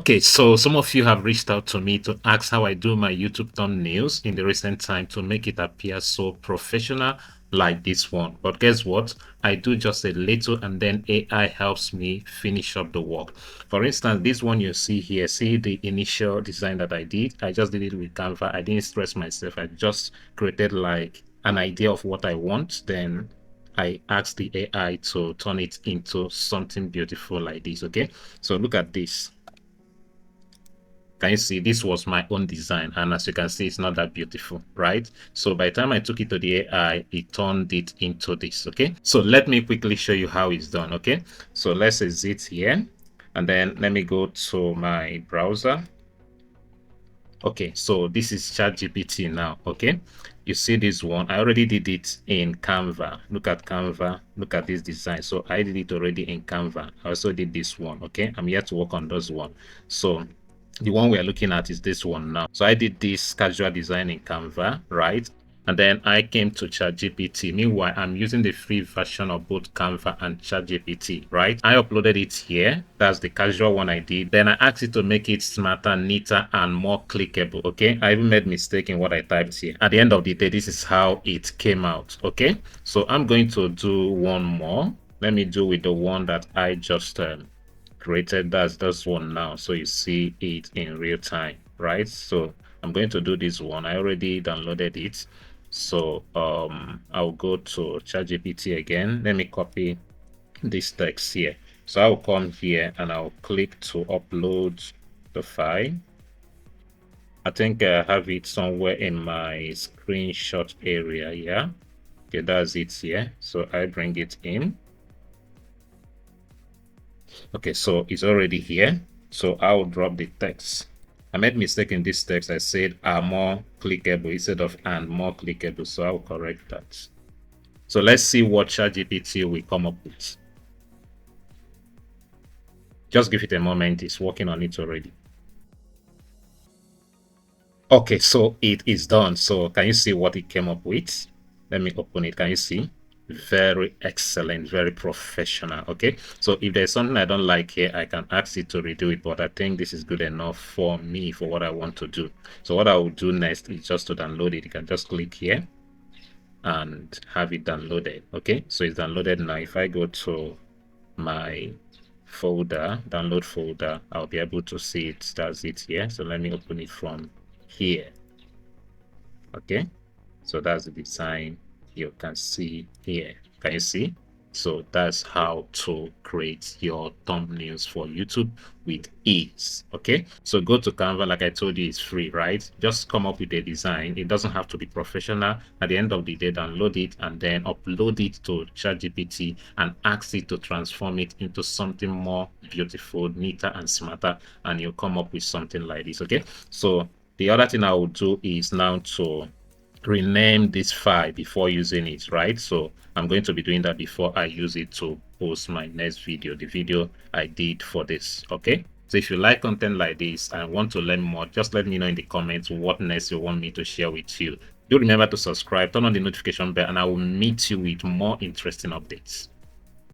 Okay, so some of you have reached out to me to ask how I do my YouTube thumbnails in the recent time to make it appear so professional like this one. But guess what? I do just a little and then AI helps me finish up the work. For instance, this one you see here, see the initial design that I did? I just did it with Canva. I didn't stress myself. I just created like an idea of what I want. Then I asked the AI to turn it into something beautiful like this. Okay, so look at this. Can you see this was my own design, and as you can see, it's not that beautiful, right? So by the time I took it to the AI, it turned it into this. Okay, so let me quickly show you how it's done. Okay, so let's exit here and then let me go to my browser. Okay, so this is ChatGPT now. Okay, you see this one, I already did it in Canva. Look at Canva, look at this design. So I did it already in Canva. I also did this one. Okay, I'm here to work on those one. So the one we are looking at is this one now. So I did this casual design in Canva, right? And then I came to ChatGPT. Meanwhile, I'm using the free version of both Canva and ChatGPT, right? I uploaded it here. That's the casual one I did. Then I asked it to make it smarter, neater, and more clickable, okay? I even made mistake in what I typed here. At the end of the day, this is how it came out, okay? So I'm going to do one more. Let me do with the one that I just created. That's this one now, so you see it in real time, right? So I'm going to do this one. I already downloaded it, so I'll go to ChatGPT again. Let me copy this text here. So I'll come here and I'll click to upload the file. I think I have it somewhere in my screenshot area. Yeah, okay, that's it here. So I bring it in. Okay, so it's already here. So I'll drop the text. I made mistake in this text. I said are more clickable instead of and more clickable. So I'll correct that. So let's see what ChatGPT will come up with. Just give it a moment. It's working on it already. Okay, so it is done. So can you see what it came up with? Let me open it. Can you see? Very excellent, very professional. Okay, so if there's something I don't like here, I can ask it to redo it, but I think this is good enough for me for what I want to do. So what I will do next is just to download it. You can just click here and have it downloaded. Okay, so it's downloaded now. If I go to my folder, download folder, I'll be able to see it. That's it here. So let me open it from here. Okay, so that's the design you can see here. Can you see? So that's how to create your thumbnails for YouTube with ease. Okay, so go to Canva. Like I told you, it's free, right? Just come up with a design. It doesn't have to be professional. At the end of the day, download it and then upload it to ChatGPT and ask it to transform it into something more beautiful, neater, and smarter, and you'll come up with something like this. Okay, so the other thing I will do is now to rename this file before using it, right? So I'm going to be doing that before I use it to post my next video, the video I did for this. Okay, so if you like content like this and want to learn more, just let me know in the comments what next you want me to share with you. Do remember to subscribe, turn on the notification bell, and I will meet you with more interesting updates.